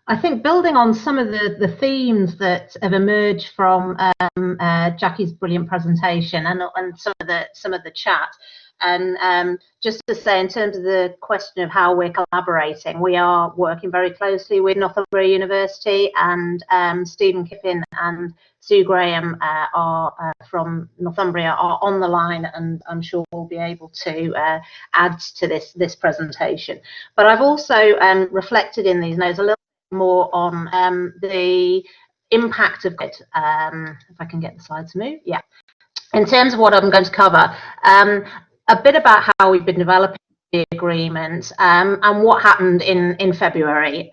I think building on some of the themes that have emerged from Jackie's brilliant presentation and some of the chat, and just to say, in terms of the question of how we're collaborating, we are working very closely with Northumbria University, and Stephen Kiffin and Sue Graham are from Northumbria are on the line, and I'm sure we'll be able to add to this presentation. But I've also reflected in these notes a little more on the impact of it. If I can get the slide to move, yeah. In terms of what I'm going to cover, a bit about how we've been developing the agreement and what happened in February,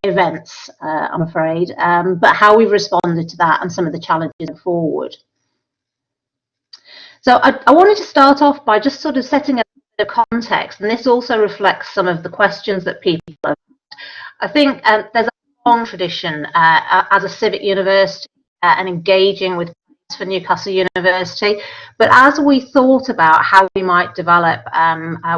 events, I'm afraid, but how we've responded to that and some of the challenges forward. So I wanted to start off by just sort of setting a bit of context, and this also reflects some of the questions that people have. I think there's a long tradition as a civic university and engaging with for Newcastle University, but as we thought about how we might develop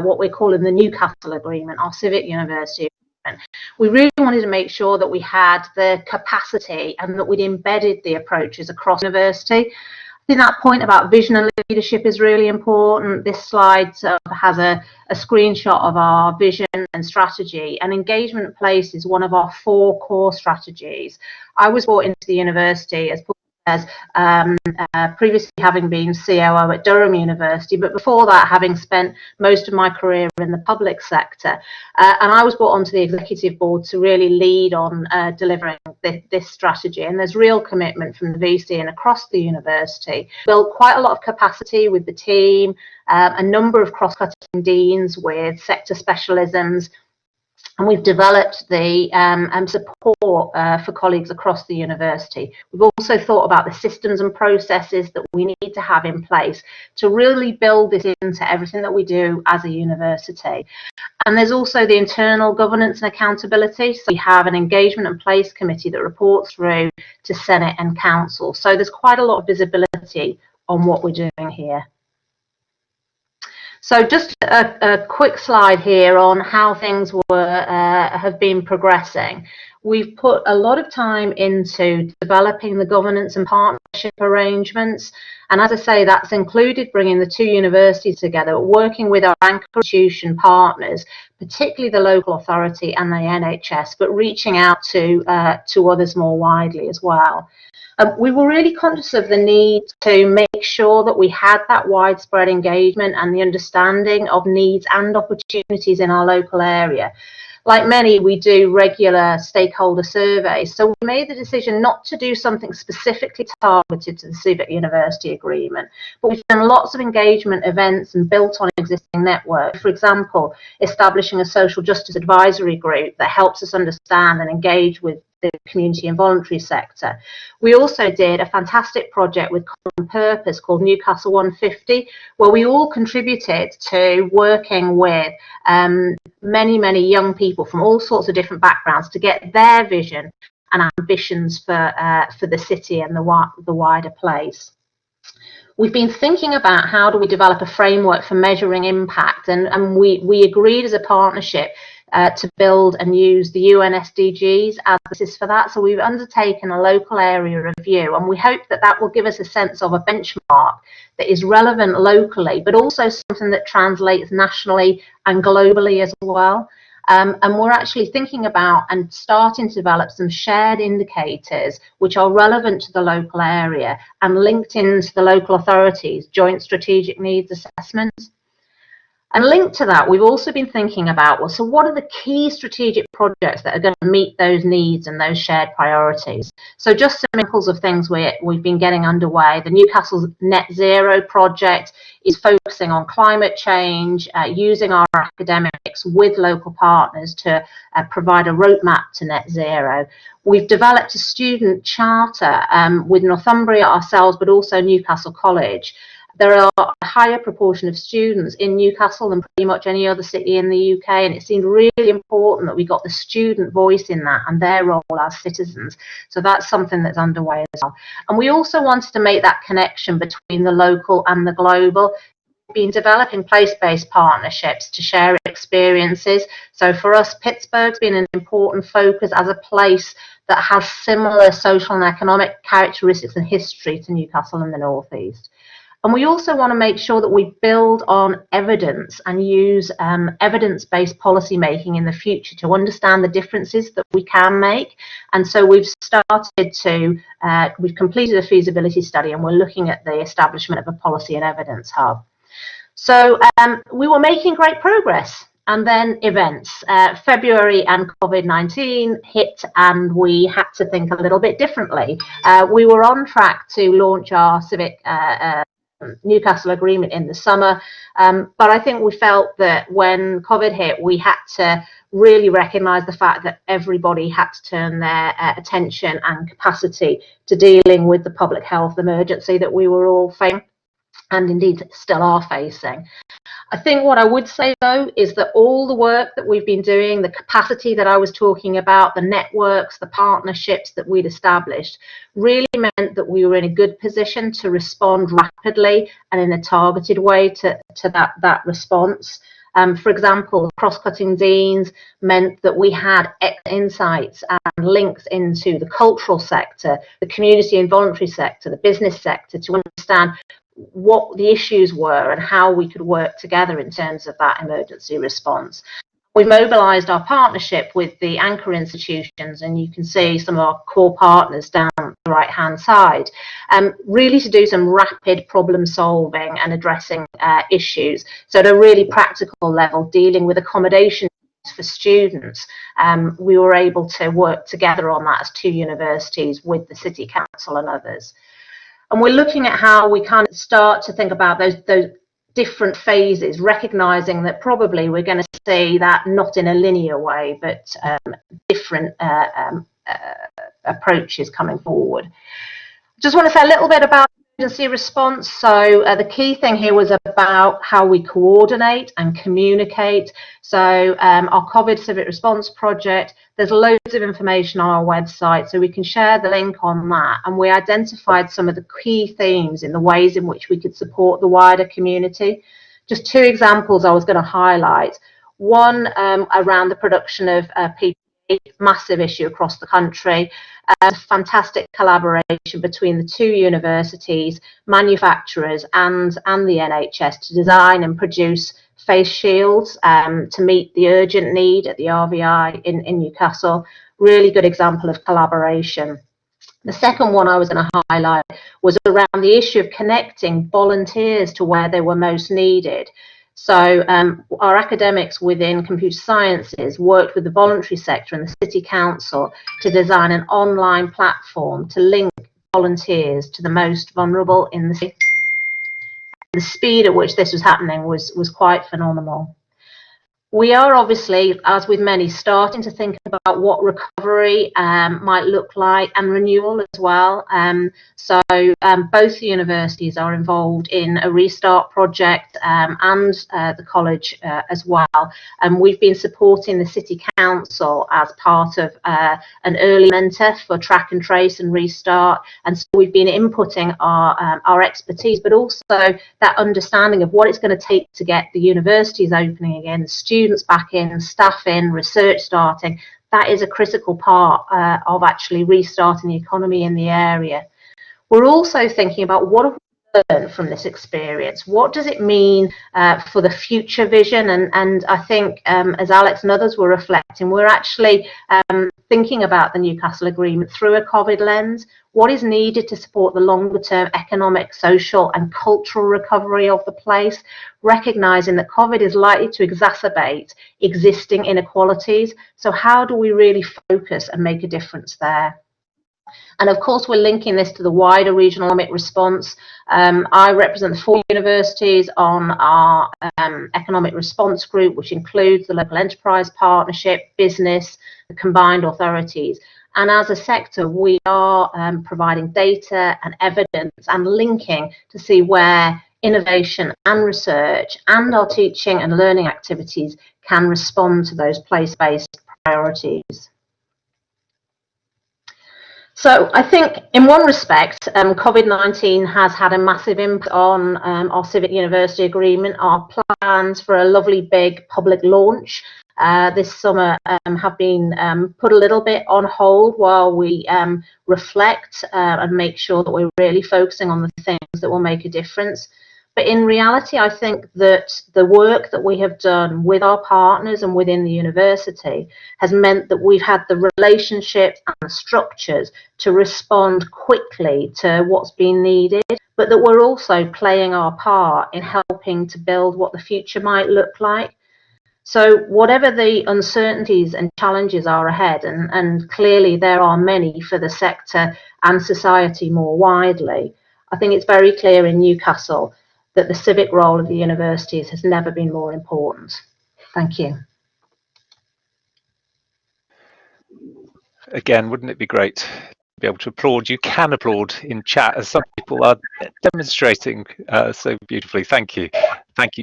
what we're calling the Newcastle Agreement, our civic university agreement, we really wanted to make sure that we had the capacity and that we'd embedded the approaches across university. I think that point about vision and leadership is really important. This slide has a screenshot of our vision and strategy, and engagement place is one of our 4 core strategies. I was brought into the university, as Paul says, previously having been COO at Durham University, but before that having spent most of my career in the public sector. And I was brought onto the executive board to really lead on delivering this strategy. And there's real commitment from the VC and across the university. Built quite a lot of capacity with the team, a number of cross-cutting deans with sector specialisms, and we've developed the support for colleagues across the university. We've also thought about the systems and processes that we need to have in place to really build this into everything that we do as a university. And there's also the internal governance and accountability. So we have an engagement and place committee that reports through to Senate and Council. So there's quite a lot of visibility on what we're doing here. So just a quick slide here on how things have been progressing. We've put a lot of time into developing the governance and partnership arrangements. And as I say, that's included bringing the 2 universities together, working with our anchor institution partners, particularly the local authority and the NHS, but reaching out to others more widely as well. We were really conscious of the need to make sure that we had that widespread engagement and the understanding of needs and opportunities in our local area. Like many, we do regular stakeholder surveys, so we made the decision not to do something specifically targeted to the Civic University Agreement, but we've done lots of engagement events and built on existing networks. For example, establishing a social justice advisory group that helps us understand and engage with the community and voluntary sector. We also did a fantastic project with common purpose called Newcastle 150, where we all contributed to working with many young people from all sorts of different backgrounds to get their vision and ambitions for the city and the wider place. We've been thinking about how do we develop a framework for measuring impact, and we agreed as a partnership to build and use the UN SDGs as the basis for that. So we've undertaken a local area review, and we hope that that will give us a sense of a benchmark that is relevant locally, but also something that translates nationally and globally as well. And we're actually thinking about and starting to develop some shared indicators which are relevant to the local area and linked into the local authorities' joint strategic needs assessments. And linked to that, we've also been thinking about, well, so what are the key strategic projects that are going to meet those needs and those shared priorities? So just some examples of things we've been getting underway. The Newcastle Net Zero project is focusing on climate change, using our academics with local partners to provide a roadmap to net zero. We've developed a student charter with Northumbria ourselves, but also Newcastle College. There are a higher proportion of students in Newcastle than pretty much any other city in the UK, and it seemed really important that we got the student voice in that and their role as citizens. So that's something that's underway as well. And we also wanted to make that connection between the local and the global. been developing place-based partnerships to share experiences. So for us, Pittsburgh's been an important focus as a place that has similar social and economic characteristics and history to Newcastle in the Northeast. And we also want to make sure that we build on evidence and use evidence-based policy making in the future to understand the differences that we can make. And so we've completed a feasibility study, and we're looking at the establishment of a policy and evidence hub. So we were making great progress. And then events. February and COVID-19 hit, and we had to think a little bit differently. We were on track to launch our civic Newcastle agreement in the summer, but I think we felt that when COVID hit, we had to really recognise the fact that everybody had to turn their attention and capacity to dealing with the public health emergency that we were all facing, and indeed still are facing. I think what I would say, though, is that all the work that we've been doing, the capacity that I was talking about, the networks, the partnerships that we'd established, really meant that we were in a good position to respond rapidly and in a targeted way to that response. For example, cross-cutting deans meant that we had insights and links into the cultural sector, the community and voluntary sector, the business sector, to understand what the issues were and how we could work together in terms of that emergency response. We mobilised our partnership with the anchor institutions, and you can see some of our core partners down the right-hand side, really to do some rapid problem solving and addressing issues. So at a really practical level, dealing with accommodation for students, we were able to work together on that as two universities with the City Council and others. And we're looking at how we kind of start to think about those different phases, recognising that probably we're going to see that not in a linear way, but different approaches coming forward. Just want to say a little bit about emergency response. So the key thing here was about how we coordinate and communicate. So our COVID Civic Response Project, there's loads of information on our website, so we can share the link on that. And we identified some of the key themes in the ways in which we could support the wider community. Just two examples I was going to highlight. One around the production of PPE, massive issue across the country. Fantastic collaboration between the two universities, manufacturers and the NHS to design and produce face shields to meet the urgent need at the RVI in Newcastle. Really good example of collaboration. The second one I was going to highlight was around the issue of connecting volunteers to where they were most needed. So our academics within computer sciences worked with the voluntary sector and the City Council to design an online platform to link volunteers to the most vulnerable in the city. The speed at which this was happening was quite phenomenal. We are obviously, as with many, starting to think about what recovery might look like, and renewal as well. So both the universities are involved in a restart project and the college as well. And we've been supporting the City Council as part of an early mentor for track and trace and restart. And so we've been inputting our expertise, but also that understanding of what it's going to take to get the universities opening again, students back in, staff in, research starting. That is a critical part of actually restarting the economy in the area. We're also thinking about what have we learned from this experience? What does it mean for the future vision? And I think as Alex and others were reflecting, we're actually thinking about the Newcastle Agreement through a COVID lens. What is needed to support the longer term economic, social and cultural recovery of the place, recognising that COVID is likely to exacerbate existing inequalities. So how do we really focus and make a difference there? And of course, we're linking this to the wider regional economic response. I represent the 4 universities on our economic response group, which includes the local enterprise partnership, business, the combined authorities. And as a sector, we are providing data and evidence and linking to see where innovation and research and our teaching and learning activities can respond to those place-based priorities. So I think in one respect, COVID-19 has had a massive impact on our Civic University agreement. Our plans for a lovely big public launch this summer have been put a little bit on hold while we reflect and make sure that we're really focusing on the things that will make a difference. But in reality, I think that the work that we have done with our partners and within the university has meant that we've had the relationships and the structures to respond quickly to what's been needed, but that we're also playing our part in helping to build what the future might look like. So whatever the uncertainties and challenges are ahead, and clearly there are many for the sector and society more widely, I think it's very clear in Newcastle that the civic role of the universities has never been more important. Thank you. Again, wouldn't it be great to be able to applaud? You can applaud in chat, as some people are demonstrating so beautifully. Thank you,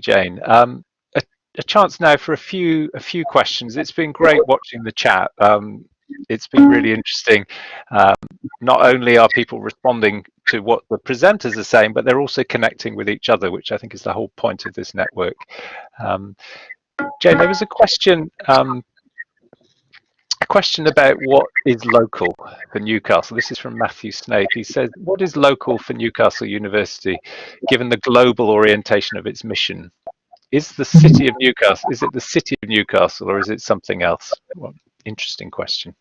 Jane. A chance now for a few questions. It's been great watching the chat. It's been really interesting. Not only are people responding to what the presenters are saying, but they're also connecting with each other, which I think is the whole point of this network. Jane, there was a question about what is local for Newcastle. This is from Matthew Snape. He says, what is local for Newcastle University, given the global orientation of its mission? Is the city of Newcastle, is it the city of Newcastle, or is it something else? Well, interesting question.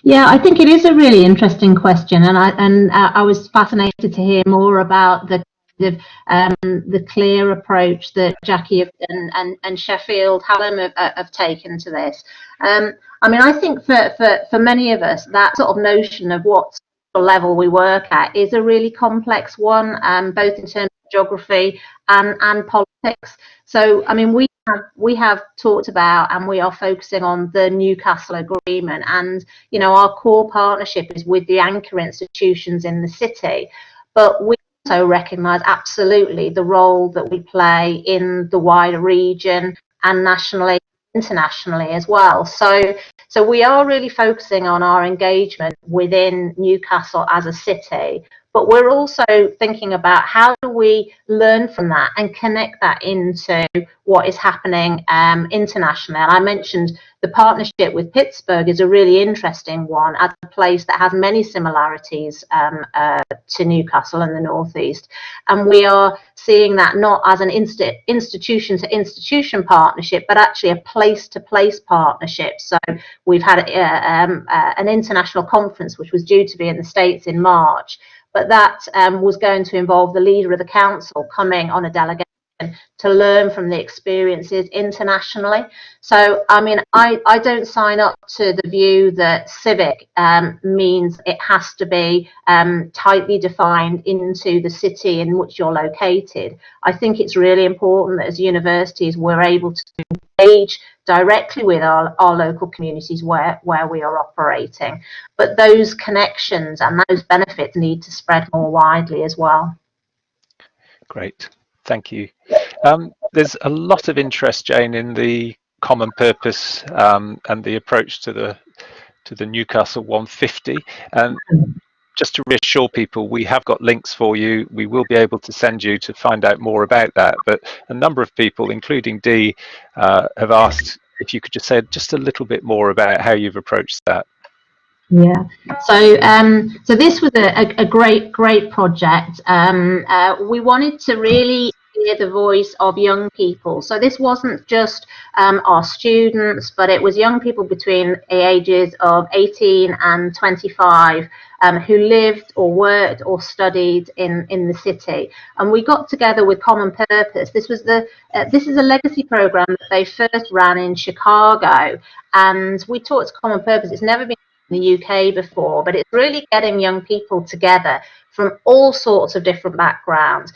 Yeah, I think it is a really interesting question, and I was fascinated to hear more about the clear approach that Jackie and Sheffield Hallam have taken to this. I mean, I think for many of us, that sort of notion of what level we work at is a really complex one, both in terms of geography and politics. So, I mean, we have talked about, and we are focusing on the Newcastle agreement, and you know, our core partnership is with the anchor institutions in the city, but we also recognise absolutely the role that we play in the wider region and nationally, internationally as well. So we are really focusing on our engagement within Newcastle as a city, but we're also thinking about how do we learn from that and connect that into what is happening internationally. And I mentioned the partnership with Pittsburgh is a really interesting one as a place that has many similarities to Newcastle and the Northeast. And we are seeing that not as an institution to institution partnership, but actually a place to place partnership. So we've had an international conference which was due to be in the States in March, but that was going to involve the leader of the council coming on a delegation to learn from the experiences internationally. So, I mean, I don't sign up to the view that civic means it has to be tightly defined into the city in which you're located. I think it's really important that as universities we're able to engage directly with our local communities where we are operating. But those connections and those benefits need to spread more widely as well. Great, thank you. There's a lot of interest, Jane, in the common purpose and the approach to the Newcastle 150. And just to reassure people, we have got links for you. We will be able to send you to find out more about that. But a number of people, including Dee, have asked if you could just say just a little bit more about how you've approached that. Yeah, so this was a great project. We wanted to really hear the voice of young people. So this wasn't just our students, but it was young people between the ages of 18 and 25 who lived or worked or studied in the city. And we got together with Common Purpose. This is a legacy program that they first ran in Chicago, and we talked to Common Purpose. It's never been in the UK before, but it's really getting young people together from all sorts of different backgrounds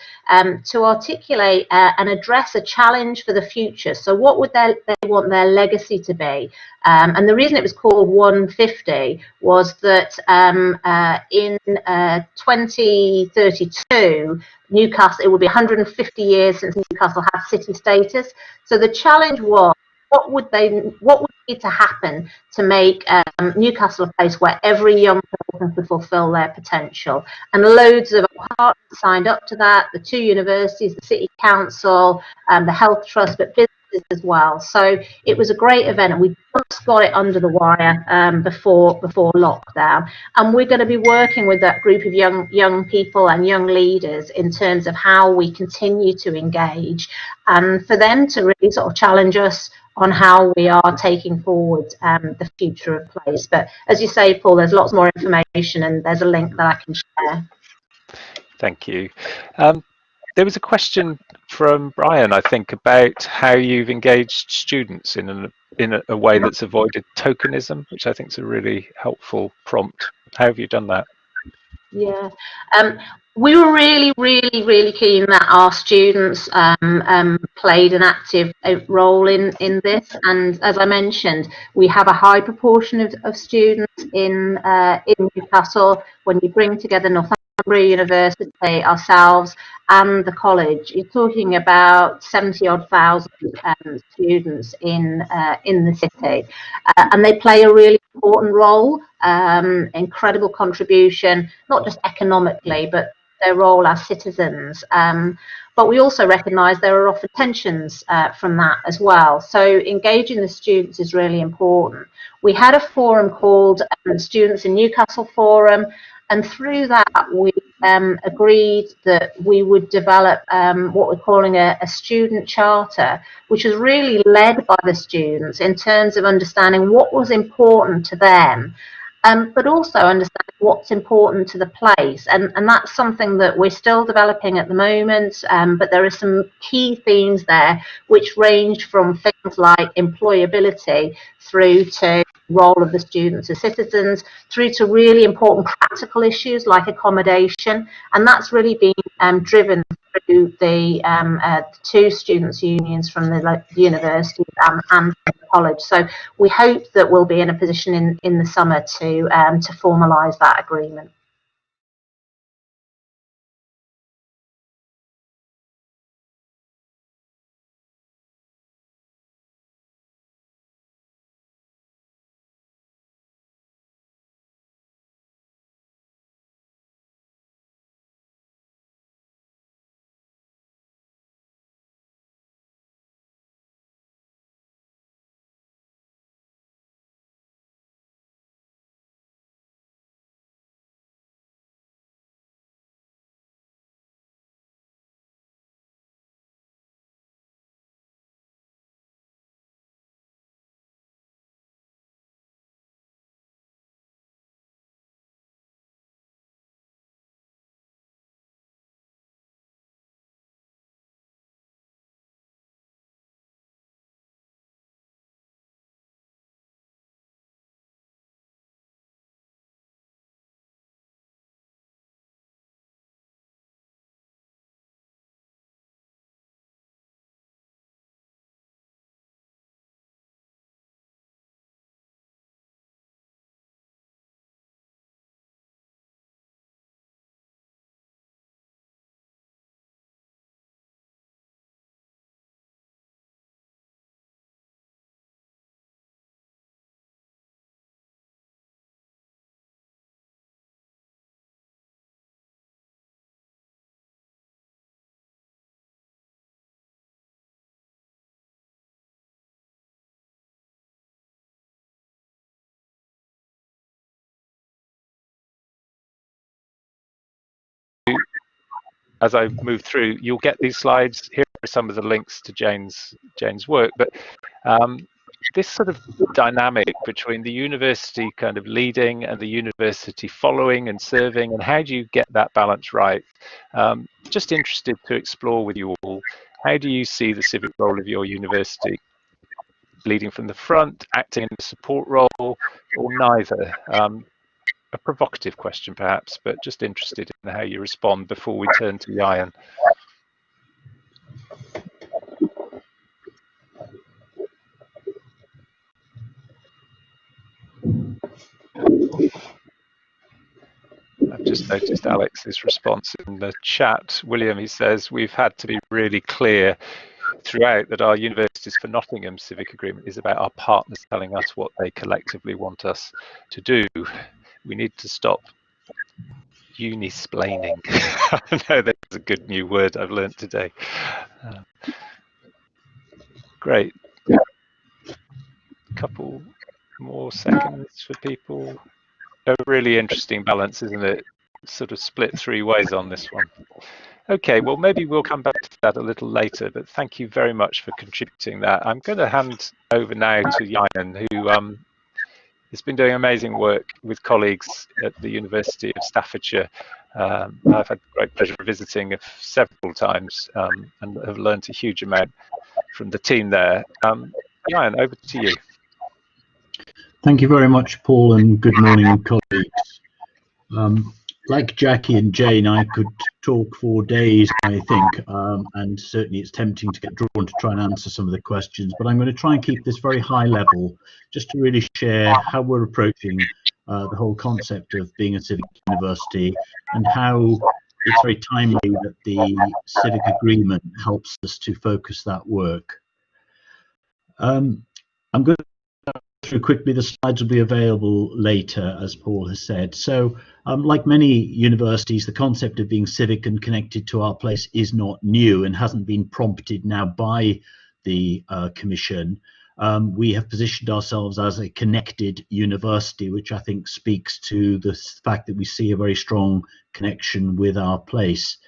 to articulate and address a challenge for the future. So what would they want their legacy to be? And the reason it was called 150 was that in 2032, Newcastle, it would be 150 years since Newcastle had city status. So the challenge was, what would need to happen to make Newcastle a place where every young person could fulfil their potential. And loads of partners signed up to that, the 2 universities, the City Council, the Health Trust, but businesses as well. So it was a great event, and we just got it under the wire before lockdown. And we're going to be working with that group of young people and young leaders in terms of how we continue to engage, and for them to really sort of challenge us on how we are taking forward the future of place. But as you say, Paul, there's lots more information, and there's a link that I can share. Thank you. There was a question from Brian, I think, about how you've engaged students in a way that's avoided tokenism, which I think is a really helpful prompt. How have you done that? Yeah, we were really keen that our students played an active role in this. And as I mentioned, we have a high proportion of students in Newcastle. When you bring together Northumbria University, ourselves, and the college, you're talking about 70-odd thousand students in the city, and they play a really important role, incredible contribution, not just economically, but their role as citizens. But we also recognise there are often tensions from that as well. So engaging the students is really important. We had a forum called Students in Newcastle Forum, and through that we agreed that we would develop what we're calling a student charter, which is really led by the students in terms of understanding what was important to them, but also understanding what's important to the place. And that's something that we're still developing at the moment, but there are some key themes there which range from things like employability through to role of the students as citizens, through to really important practical issues like accommodation. And that's really been driven through the 2 students' unions from the university and the college. So we hope that we'll be in a position in the summer to formalise that agreement. As I move through, you'll get these slides. Here are some of the links to Jane's work, but this sort of dynamic between the university kind of leading and the university following and serving, and how do you get that balance right? Just interested to explore with you all, how do you see the civic role of your university? Leading from the front, acting in a support role, or neither? A provocative question perhaps, but just interested in how you respond before we turn to the iron. I've just noticed Alex's response in the chat. William, he says, we've had to be really clear throughout that our Universities for Nottingham civic agreement is about our partners telling us what they collectively want us to do. We need to stop unisplaining. No, that's a good new word I've learned today. Great. Couple more seconds for people. A really interesting balance, isn't it? Sort of split three ways on this one. Okay, well, maybe we'll come back to that a little later, but thank you very much for contributing that. I'm going to hand over now to Jan, who has been doing amazing work with colleagues at the University of Staffordshire. I've had the great pleasure of visiting several times and have learned a huge amount from the team there. Jan, over to you. Thank you very much, Paul, and good morning, colleagues. Like Jackie and Jane, I could talk for days, I think, and certainly it's tempting to get drawn to try and answer some of the questions, but I'm going to try and keep this very high level, just to really share how we're approaching the whole concept of being a civic university and how it's very timely that the civic agreement helps us to focus that work. I'm going to go through quickly. The slides will be available later, as Paul has said. So, like many universities, the concept of being civic and connected to our place is not new and hasn't been prompted now by the Commission. We have positioned ourselves as a connected university, which I think speaks to the fact that we see a very strong connection with our place.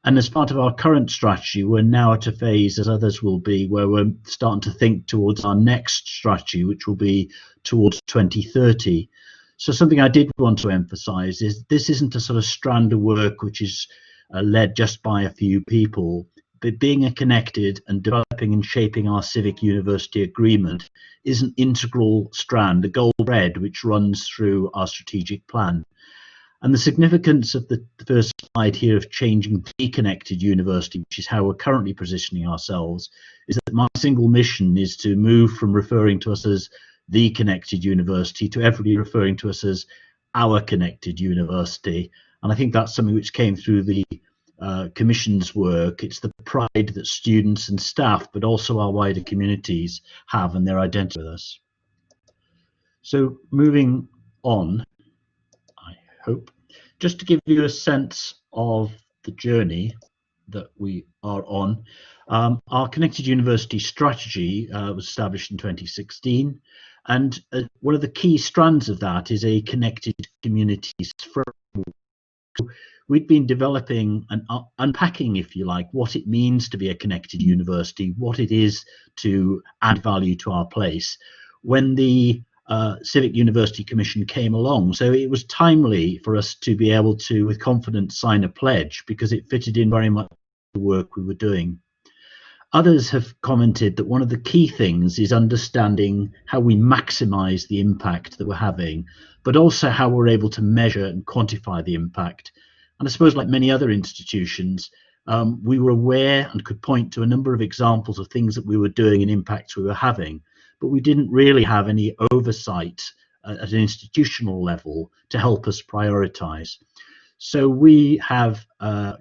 And as part of our current strategy, we're now at a phase, as others will be, where we're starting to think towards our next strategy, which will be towards 2030. So something I did want to emphasize is this isn't a sort of strand of work which is led just by a few people, but being a connected and developing and shaping our civic university agreement is an integral strand, a gold thread which runs through our strategic plan. And the significance of the first slide here of changing the connected university, which is how we're currently positioning ourselves, is that my single mission is to move from referring to us as the connected university to everybody referring to us as our connected university. And I think that's something which came through the Commission's work. It's the pride that students and staff, but also our wider communities have in their identity with us. So moving on, hope, just to give you a sense of the journey that we are on. Our Connected University strategy was established in 2016, and one of the key strands of that is a connected communities framework. We'd been developing and unpacking, if you like, what it means to be a connected university, what it is to add value to our place, when the Civic University Commission came along. So it was timely for us to be able to, with confidence, sign a pledge because it fitted in very much the work we were doing. Others have commented that one of the key things is understanding how we maximize the impact that we're having, but also how we're able to measure and quantify the impact. And I suppose, like many other institutions, we were aware and could point to a number of examples of things that we were doing and impacts we were having, but we didn't really have any oversight at an institutional level to help us prioritize. So we have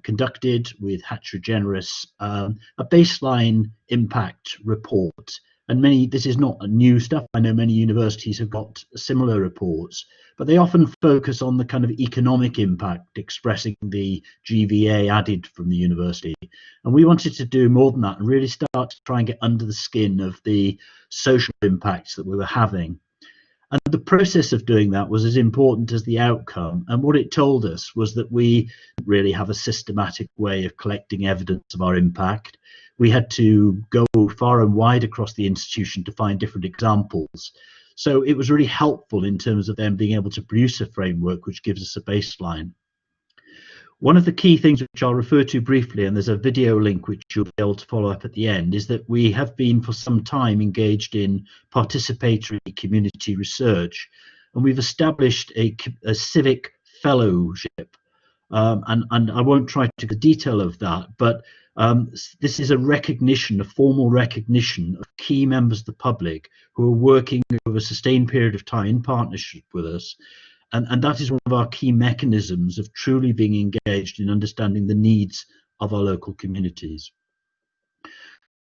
conducted with Hatcher Generis a baseline impact report. And this is not new stuff. I know many universities have got similar reports, but they often focus on the kind of economic impact, expressing the GVA added from the university. And we wanted to do more than that and really start to try and get under the skin of the social impacts that we were having. And the process of doing that was as important as the outcome. And what it told us was that we didn't really have a systematic way of collecting evidence of our impact. We had to go far and wide across the institution to find different examples. So it was really helpful in terms of them being able to produce a framework which gives us a baseline. One of the key things which I'll refer to briefly, and there's a video link which you'll be able to follow up at the end, is that we have been for some time engaged in participatory community research, and we've established a civic fellowship. And I won't try to get the detail of that, but this is a recognition, a formal recognition of key members of the public who are working over a sustained period of time in partnership with us. And that is one of our key mechanisms of truly being engaged in understanding the needs of our local communities.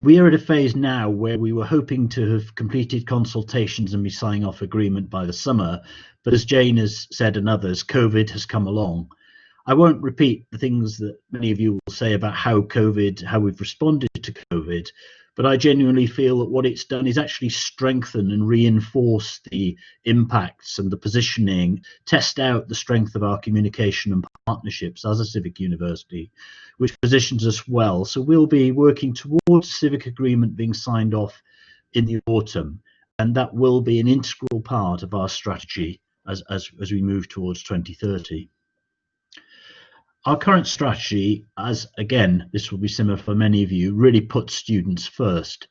We are at a phase now where we were hoping to have completed consultations and be signing off agreement by the summer, but as Jane has said and others, COVID has come along. I won't repeat the things that many of you will say about how we've responded to COVID, but I genuinely feel that what it's done is actually strengthen and reinforce the impacts and the positioning, test out the strength of our communication and partnerships as a civic university, which positions us well. So we'll be working towards civic agreement being signed off in the autumn, and that will be an integral part of our strategy as we move towards 2030. Our current strategy, as again, this will be similar for many of you, really puts students first.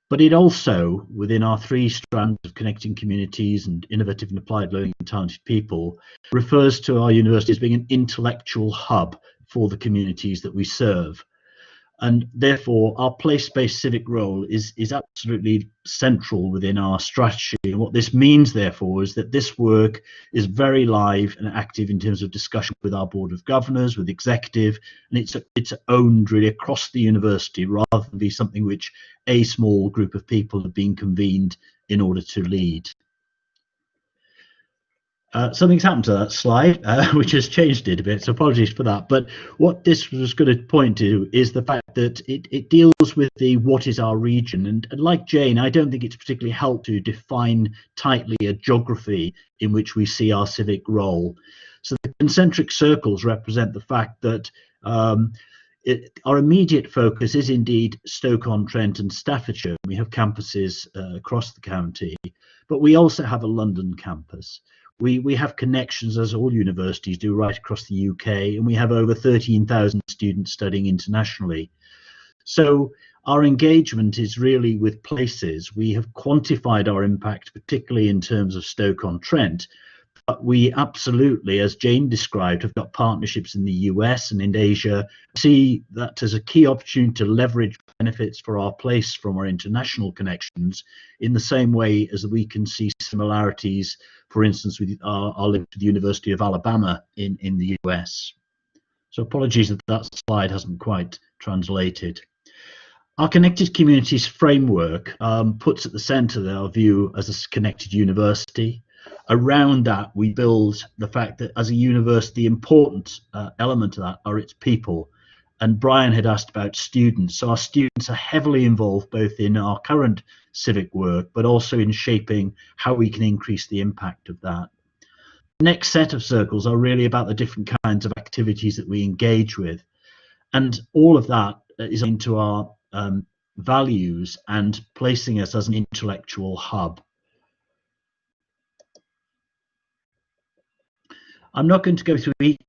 But it also, within our 3 strands of connecting communities and innovative and applied learning and talented people, refers to our university as being an intellectual hub for the communities that we serve. And therefore, our place-based civic role is absolutely central within our strategy. And what this means, therefore, is that this work is very live and active in terms of discussion with our Board of Governors, with executive, and it's owned really across the university rather than be something which a small group of people have been convened in order to lead. Something's happened to that slide, which has changed it a bit, so apologies for that. But what this was going to point to is the fact that it deals with the what is our region. And like Jane, I don't think it's particularly helpful to define tightly a geography in which we see our civic role. So the concentric circles represent the fact that our immediate focus is indeed Stoke-on-Trent and Staffordshire. We have campuses across the county, but we also have a London campus. We have connections, as all universities do, right across the UK, and we have over 13,000 students studying internationally. So our engagement is really with places. We have quantified our impact, particularly in terms of Stoke-on-Trent, but we absolutely, as Jane described, have got partnerships in the US and in Asia. See that as a key opportunity to leverage benefits for our place from our international connections in the same way as we can see similarities, for instance, with our link to the University of Alabama in the US. So apologies that that slide hasn't quite translated. Our Connected Communities framework puts at the centre our view as a connected university. Around that, we build the fact that as a university, the important element of that are its people. And Brian had asked about students. So our students are heavily involved both in our current civic work, but also in shaping how we can increase the impact of that. The next set of circles are really about the different kinds of activities that we engage with. And all of that is into our values and placing us as an intellectual hub. I'm not going to go through each of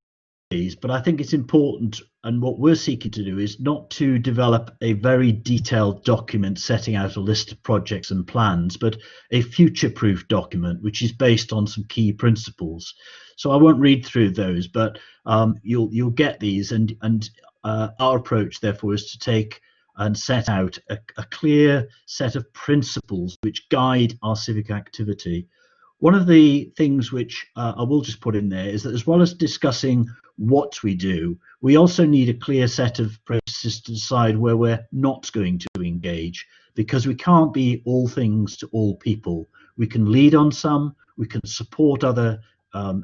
these, but I think it's important, and what we're seeking to do is not to develop a very detailed document setting out a list of projects and plans, but a future-proof document which is based on some key principles. So I won't read through those, but you'll get these, and our approach therefore is to take and set out a clear set of principles which guide our civic activity. One of the things which I will just put in there is that as well as discussing what we do, we also need a clear set of processes to decide where we're not going to engage, because we can't be all things to all people. We can lead on some, we can support other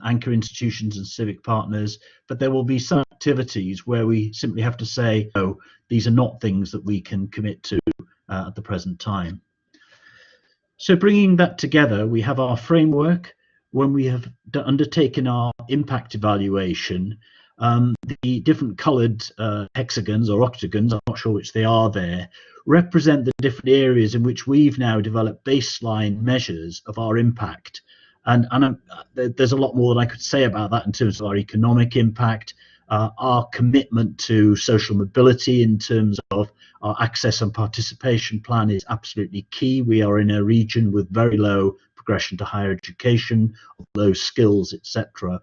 anchor institutions and civic partners, but there will be some activities where we simply have to say, oh, these are not things that we can commit to at the present time. So bringing that together, we have our framework. When we have undertaken our impact evaluation, the different coloured hexagons or octagons, I'm not sure which they are there, represent the different areas in which we've now developed baseline measures of our impact. And there's a lot more that I could say about that in terms of our economic impact, our commitment to social mobility in terms of our access and participation plan is absolutely key. We are in a region with very low progression to higher education, low skills, etc.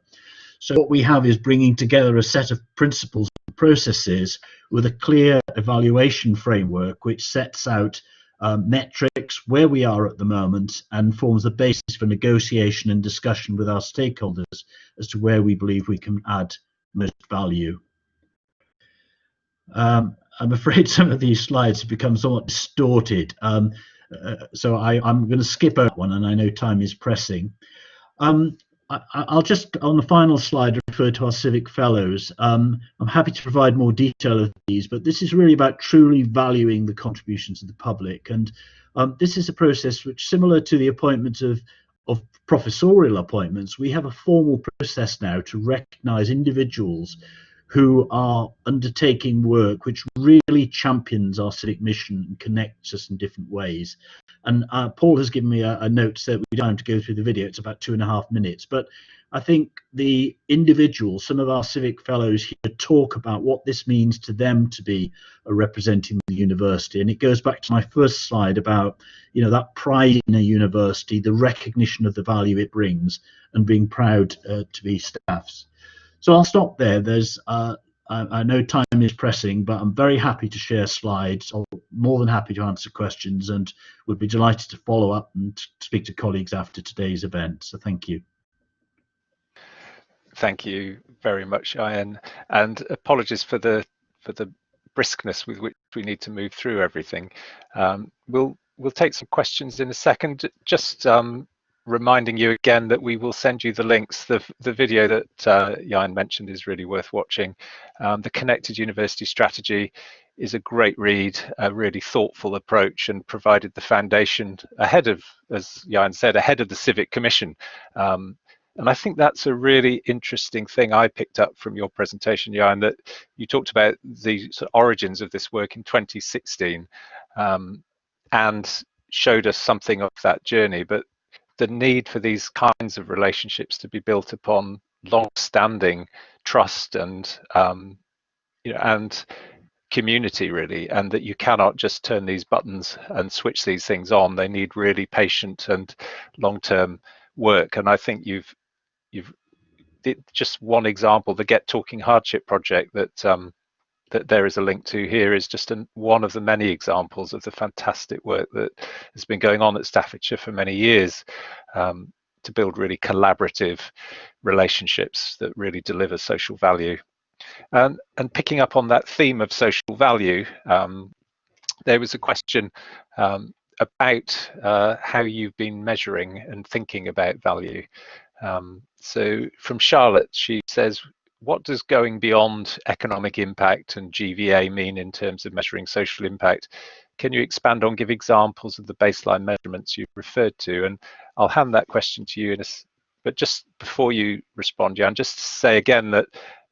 So what we have is bringing together a set of principles and processes with a clear evaluation framework which sets out metrics, where we are at the moment, and forms the basis for negotiation and discussion with our stakeholders as to where we believe we can add most value. I'm afraid some of these slides have become somewhat distorted. So I'm going to skip over one, and I know time is pressing. I'll just, on the final slide, refer to our civic fellows. I'm happy to provide more detail of these, but this is really about truly valuing the contributions of the public. And this is a process which, similar to the appointment of professorial appointments, we have a formal process now to recognise individuals who are undertaking work which really champions our civic mission and connects us in different ways. And Paul has given me a note so that we don't have to go through the video. It's about 2.5 minutes. But I think the individuals, some of our civic fellows here, talk about what this means to them to be representing the university. And it goes back to my first slide about, you know, that pride in a university, the recognition of the value it brings, and being proud to be staffs. So I'll stop there. There's I know time is pressing, but I'm very happy to share slides. I'm more than happy to answer questions, and would be delighted to follow up and speak to colleagues after today's event. So thank you. Thank you very much, Ian, and apologies for the briskness with which we need to move through everything. We'll take some questions in a second. Just reminding you again that we will send you the links. The video that Jan mentioned is really worth watching. The Connected University Strategy is a great read, a really thoughtful approach, and provided the foundation ahead of, as Jan said, ahead of the Civic Commission. And I think that's a really interesting thing I picked up from your presentation, Jan, that you talked about the sort of origins of this work in 2016 and showed us something of that journey. But the need for these kinds of relationships to be built upon long-standing trust and you know, and community, really, and that you cannot just turn these buttons and switch these things on. They need really patient and long-term work. And I think you've just one example, the Get Talking Hardship project that that there is a link to here is just one of the many examples of the fantastic work that has been going on at Staffordshire for many years to build really collaborative relationships that really deliver social value. And picking up on that theme of social value, there was a question about how you've been measuring and thinking about value. So from Charlotte, she says, what does going beyond economic impact and GVA mean in terms of measuring social impact? Can you expand on, give examples of the baseline measurements you've referred to? And I'll hand that question to you but just before you respond, Jan, just to say again that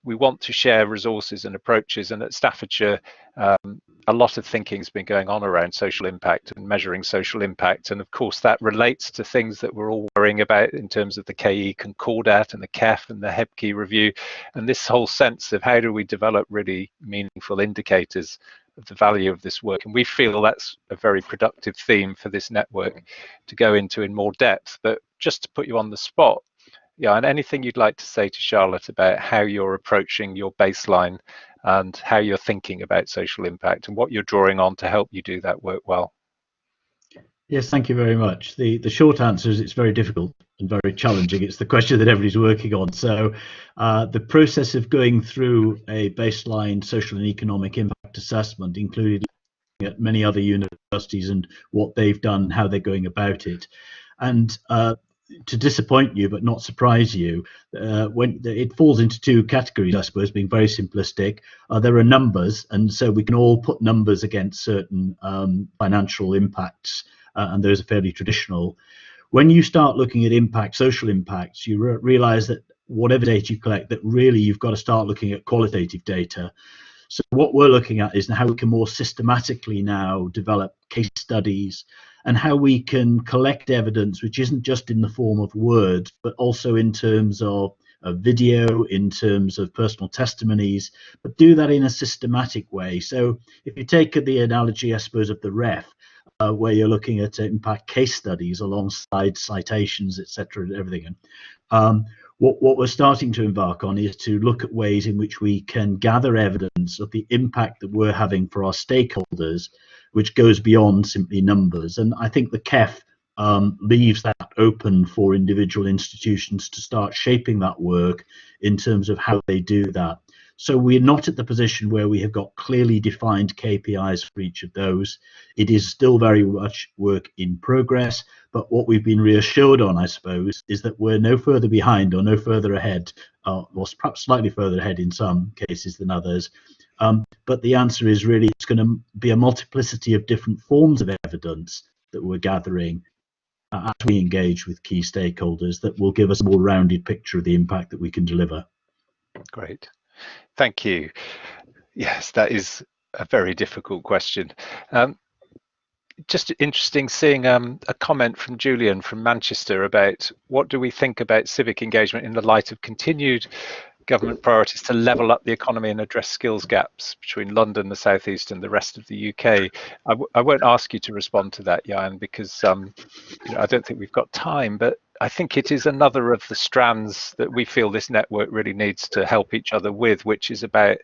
we want to share resources and approaches, and at Staffordshire a lot of thinking has been going on around social impact and measuring social impact, and of course that relates to things that we're all worrying about in terms of the KE Concordat and the KEF and the HEBKE review, and this whole sense of how do we develop really meaningful indicators of the value of this work. And we feel that's a very productive theme for this network to go into in more depth. But just to put you on the spot, yeah, and anything you'd like to say to Charlotte about how you're approaching your baseline and how you're thinking about social impact and what you're drawing on to help you do that work well. Yes, thank you very much. The short answer is it's very difficult and very challenging. It's the question that everybody's working on. So the process of going through a baseline social and economic impact assessment included looking at many other universities and what they've done, how they're going about it. And to disappoint you but not surprise you, when it falls into two categories, I suppose, being very simplistic. There are numbers, and so we can all put numbers against certain financial impacts, and those are fairly traditional. When you start looking at impact, social impacts, you realize that whatever data you collect, that really you've got to start looking at qualitative data. So what we're looking at is how we can more systematically now develop case studies and how we can collect evidence which isn't just in the form of words, but also in terms of video, in terms of personal testimonies, but do that in a systematic way. So if you take the analogy, I suppose, of the REF, where you're looking at impact case studies alongside citations, etc., and everything. What we're starting to embark on is to look at ways in which we can gather evidence of the impact that we're having for our stakeholders, which goes beyond simply numbers. And I think the KEF leaves that open for individual institutions to start shaping that work in terms of how they do that. So we're not at the position where we have got clearly defined KPIs for each of those. It is still very much work in progress, but what we've been reassured on, I suppose, is that we're no further behind or no further ahead, or perhaps slightly further ahead in some cases than others. But the answer is really it's going to be a multiplicity of different forms of evidence that we're gathering as we engage with key stakeholders that will give us a more rounded picture of the impact that we can deliver. Great, thank you. Yes, that is a very difficult question. Just interesting seeing a comment from Julian from Manchester about what do we think about civic engagement in the light of continued government priorities to level up the economy and address skills gaps between London, the South East and the rest of the UK. I won't ask you to respond to that, Jan, because I don't think we've got time, but I think it is another of the strands that we feel this network really needs to help each other with, which is about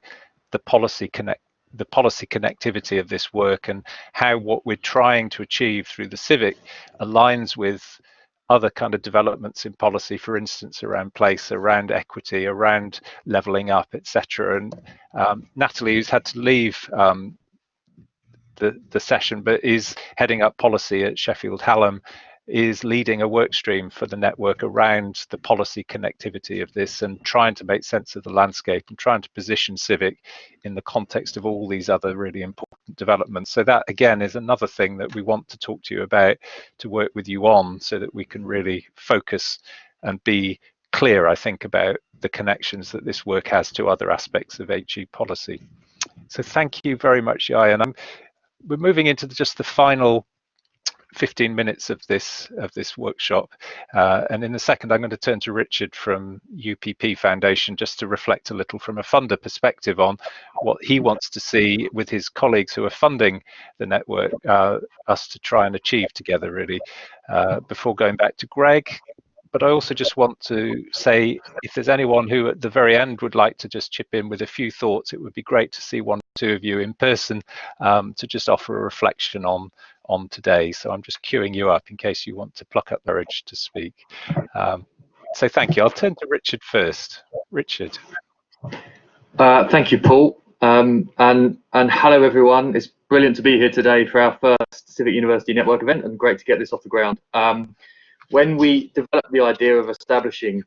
the policy connectivity of this work and how what we're trying to achieve through the civic aligns with other kind of developments in policy, for instance, around place, around equity, around levelling up, etc. And Natalie, who's had to leave the session, but is heading up policy at Sheffield Hallam, is leading a work stream for the network around the policy connectivity of this and trying to make sense of the landscape and trying to position civic in the context of all these other really important developments. So that again is another thing that we want to talk to you about, to work with you on, so that we can really focus and be clear, I think, about the connections that this work has to other aspects of HE policy. So thank you very much, Jai. And we're moving into just the final 15 minutes of this workshop, and in a second I'm going to turn to Richard from UPP Foundation just to reflect a little from a funder perspective on what he wants to see with his colleagues who are funding the network, us to try and achieve together, really, before going back to Greg. But I also just want to say, if there's anyone who at the very end would like to just chip in with a few thoughts, it would be great to see one or two of you in person to just offer a reflection on today. So I'm just queuing you up in case you want to pluck up courage to speak. So thank you. I'll turn to Richard first. Richard. Thank you, Paul. And hello, everyone. It's brilliant to be here today for our first Civic University Network event, and great to get this off the ground. When we developed the idea of establishing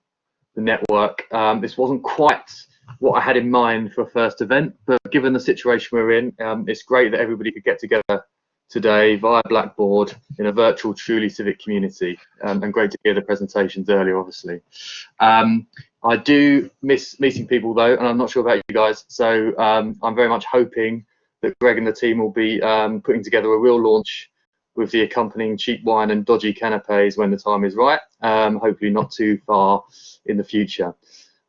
the network, this wasn't quite what I had in mind for a first event, but given the situation we're in, it's great that everybody could get together today via Blackboard in a virtual, truly civic community, and great to hear the presentations earlier, obviously. I do miss meeting people though, and I'm not sure about you guys, so I'm very much hoping that Greg and the team will be putting together a real launch with the accompanying cheap wine and dodgy canapes when the time is right, hopefully not too far in the future.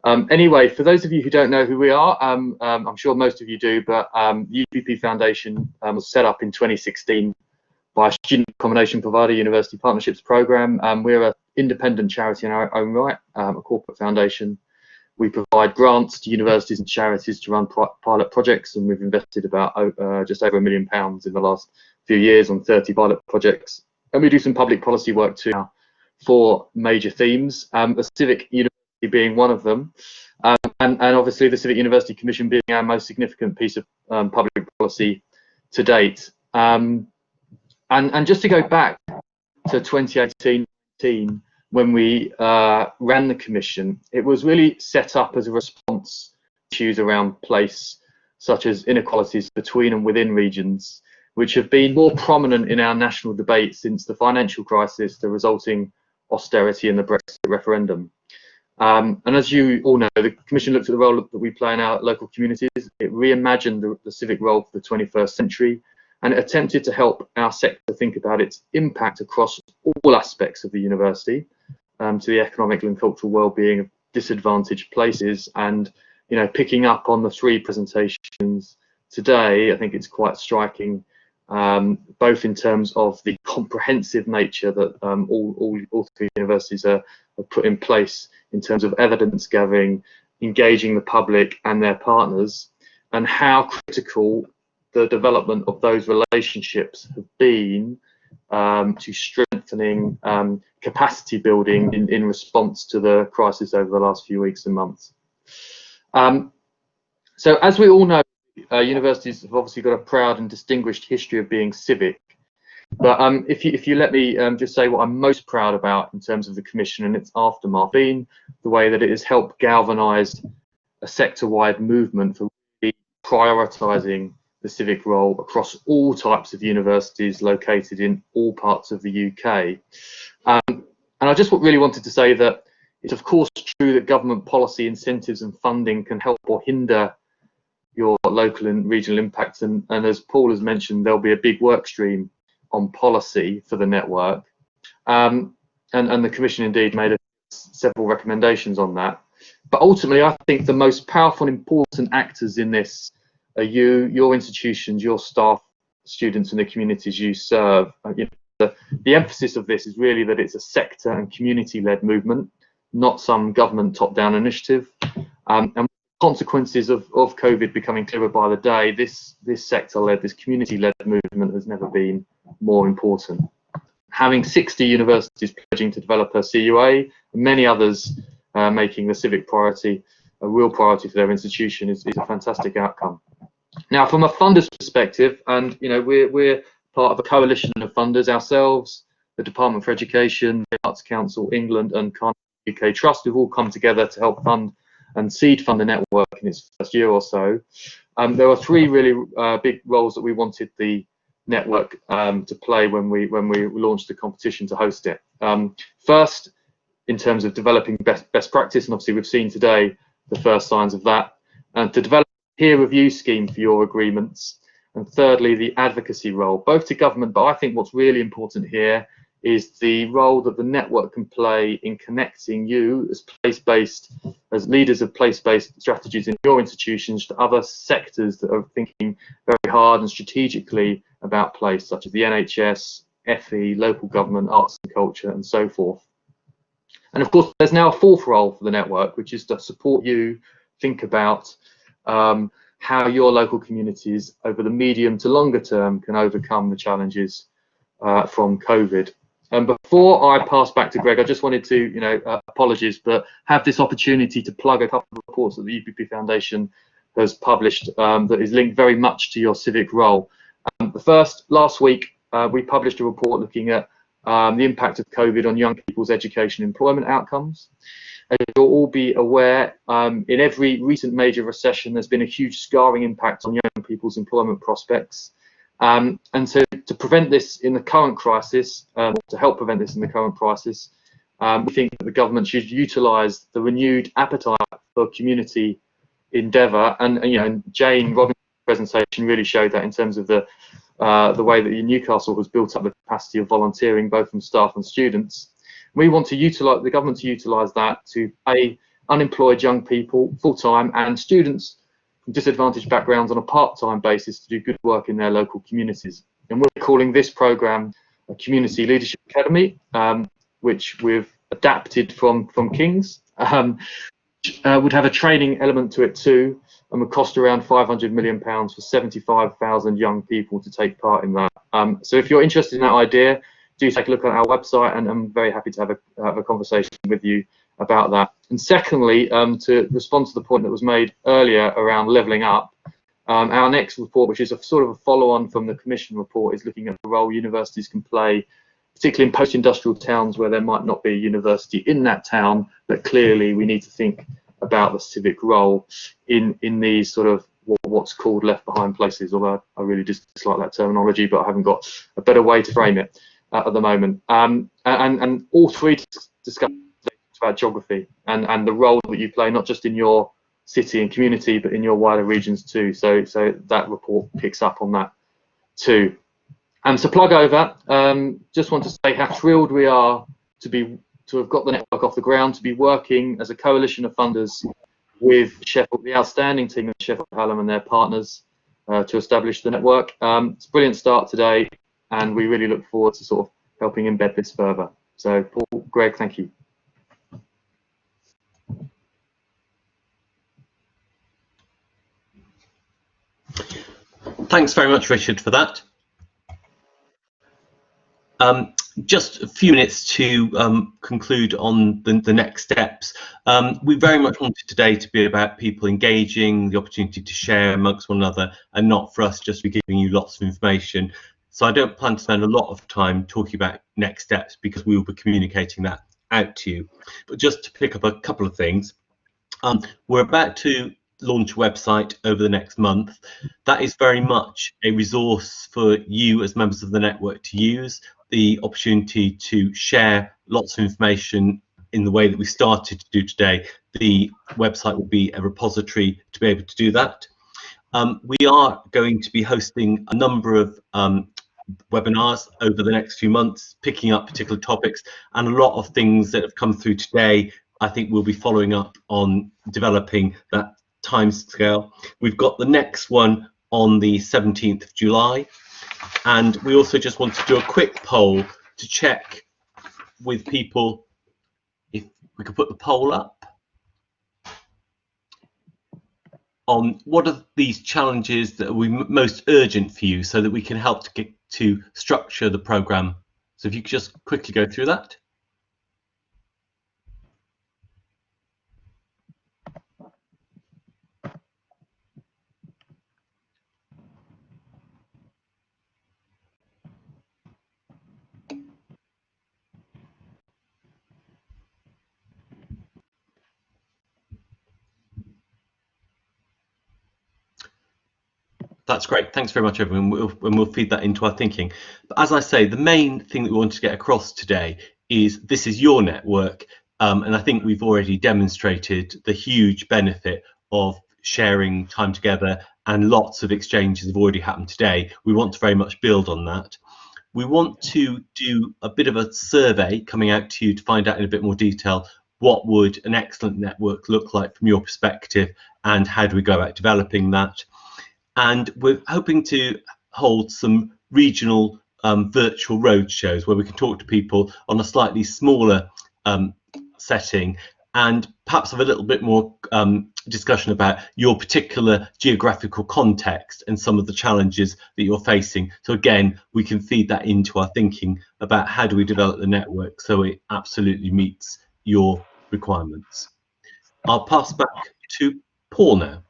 Anyway, for those of you who don't know who we are, I'm sure most of you do, but UPP Foundation was set up in 2016 by a student accommodation provider, University Partnerships Programme. We're an independent charity in our own right, a corporate foundation. We provide grants to universities and charities to run pilot projects, and we've invested about just over £1 million in the last few years on 30 pilot projects. And we do some public policy work too, for major themes, the Civic University being one of them, and obviously the Civic University Commission being our most significant piece of public policy to date. And just to go back to 2018 when we ran the commission, it was really set up as a response to issues around place, such as inequalities between and within regions, which have been more prominent in our national debate since the financial crisis, the resulting austerity and the Brexit referendum. And as you all know, the Commission looked at the role that we play in our local communities. It reimagined the civic role for the 21st century, and it attempted to help our sector think about its impact across all aspects of the university, to the economic and cultural well-being of disadvantaged places. And picking up on the three presentations today, I think it's quite striking, both in terms of the comprehensive nature that all three universities are put in place in terms of evidence gathering, engaging the public and their partners, and how critical the development of those relationships have been to strengthening capacity building in response to the crisis over the last few weeks and months. So as we all know, universities have obviously got a proud and distinguished history of being civic. But if you let me just say what I'm most proud about in terms of the Commission and its aftermath, being the way that it has helped galvanise a sector-wide movement for really prioritising the civic role across all types of universities located in all parts of the UK. And I just really wanted to say that it's of course true that government policy, incentives and funding can help or hinder your local and regional impacts. And as Paul has mentioned, there'll be a big work stream on policy for the network. And the Commission indeed made several recommendations on that. But ultimately, I think the most powerful and important actors in this are you, your institutions, your staff, students and the communities you serve. The emphasis of this is really that it's a sector and community-led movement, not some government top-down initiative. And consequences of COVID becoming clearer by the day, this sector-led, this community-led movement has never been more important. Having 60 universities pledging to develop a CUA, and many others making the civic priority a real priority for their institution is a fantastic outcome. Now, from a funder's perspective, and we're part of a coalition of funders ourselves, the Department for Education, the Arts Council England, and Carnegie UK Trust, who've all come together to help fund and seed fund the network in its first year or so. There were three really big roles that we wanted the network to play when we launched the competition to host it. First, in terms of developing best practice, and obviously we've seen today the first signs of that, and to develop a peer review scheme for your agreements, and thirdly, the advocacy role, both to government, but I think what's really important here is the role that the network can play in connecting you as place-based, as leaders of place-based strategies in your institutions to other sectors that are thinking very hard and strategically about place, such as the NHS, FE, local government, arts and culture, and so forth. And of course, there's now a fourth role for the network, which is to support you think about how your local communities over the medium to longer term can overcome the challenges from COVID. And before I pass back to Greg, I just wanted to, apologies, but have this opportunity to plug a couple of reports that the UPP Foundation has published that is linked very much to your civic role. The first, last week, we published a report looking at the impact of COVID on young people's education and employment outcomes. As you'll all be aware, in every recent major recession, there's been a huge scarring impact on young people's employment prospects. And so to prevent this in the current crisis, to help prevent this in the current crisis, we think that the government should utilise the renewed appetite for community endeavour. And Jane Robinson's presentation really showed that in terms of the way that Newcastle has built up the capacity of volunteering, both from staff and students. We want to utilise the government to utilise that to pay unemployed young people full-time and students from disadvantaged backgrounds on a part-time basis to do good work in their local communities. And we're calling this programme a Community Leadership Academy, which we've adapted from King's. Would have a training element to it too, and would cost around £500 million for 75,000 young people to take part in that. So if you're interested in that idea, do take a look at our website, and I'm very happy to have a conversation with you about that. And secondly, to respond to the point that was made earlier around levelling up, our next report, which is a sort of a follow-on from the Commission report, is looking at the role universities can play, particularly in post-industrial towns where there might not be a university in that town, but clearly we need to think about the civic role in these sort of what's called left behind places, although I really dislike that terminology, but I haven't got a better way to frame it at the moment. And all three discuss about geography and the role that you play, not just in your city and community, but in your wider regions too. So that report picks up on that too. So plug over, just want to say how thrilled we are to have got the network off the ground, to be working as a coalition of funders with Sheffield, the outstanding team of Sheffield Hallam and their partners to establish the network. It's a brilliant start today, and we really look forward to sort of helping embed this further. So Paul, Greg, thank you. Thanks very much, Richard, for that. just a few minutes to conclude on the next steps. We very much wanted today to be about people engaging, the opportunity to share amongst one another, and not for us just to be giving you lots of information. So I don't plan to spend a lot of time talking about next steps because we will be communicating that out to you. But just to pick up a couple of things, we're about to launch a website over the next month. That is very much a resource for you as members of the network to use, the opportunity to share lots of information in the way that we started to do today. The website will be a repository to be able to do that. We are going to be hosting a number of webinars over the next few months, picking up particular topics, and a lot of things that have come through today I think we'll be following up on developing that timescale. We've got the next one on the 17th of July, and we also just want to do a quick poll to check with people if we could put the poll up on what are these challenges that are most urgent for you, so that we can help to structure the programme. So if you could just quickly go through that. That's great. Thanks very much, everyone. We'll feed that into our thinking. But as I say, the main thing that we want to get across today is this is your network, and I think we've already demonstrated the huge benefit of sharing time together, and lots of exchanges have already happened today. We want to very much build on that. We want to do a bit of a survey coming out to you to find out in a bit more detail what would an excellent network look like from your perspective, and how do we go about developing that. And we're hoping to hold some regional virtual road shows where we can talk to people on a slightly smaller setting, and perhaps have a little bit more discussion about your particular geographical context and some of the challenges that you're facing. So again, we can feed that into our thinking about how do we develop the network so it absolutely meets your requirements. I'll pass back to Paul now.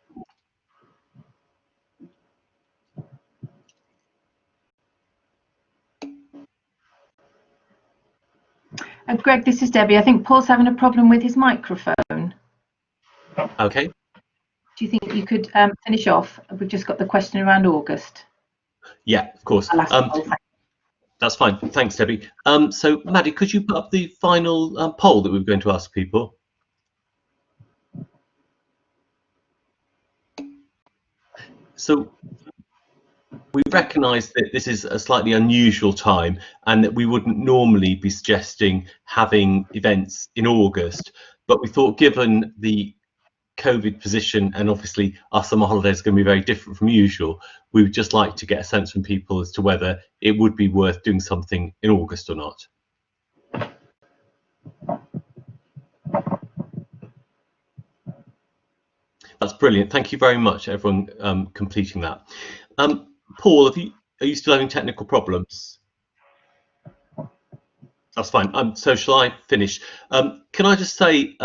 Greg, this is Debbie. I think Paul's having a problem with his microphone. Okay. Do you think you could finish off? We've just got the question around August. Yeah, of course. That's fine. Thanks, Debbie. So, Maddie, could you put up the final poll that we were going to ask people? So, we recognise that this is a slightly unusual time, and that we wouldn't normally be suggesting having events in August, but we thought, given the COVID position, and obviously our summer holidays are going to be very different from usual, we would just like to get a sense from people as to whether it would be worth doing something in August or not. That's brilliant. Thank you very much, everyone, completing that. Paul, are you still having technical problems? That's fine. So shall I finish? Can I just say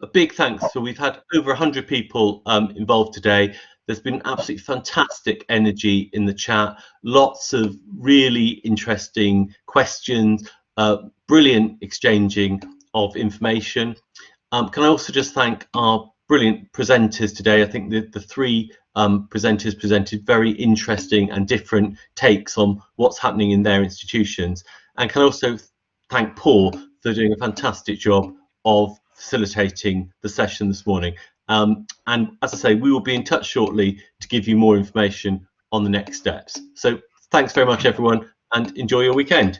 a big thanks. So we've had over 100 people involved today. There's been absolutely fantastic energy in the chat, lots of really interesting questions, brilliant exchanging of information. Can I also just thank our brilliant presenters today? I think the three presenters presented very interesting and different takes on what's happening in their institutions. And can I also thank Paul for doing a fantastic job of facilitating the session this morning. And as I say, we will be in touch shortly to give you more information on the next steps. So thanks very much, everyone, and enjoy your weekend.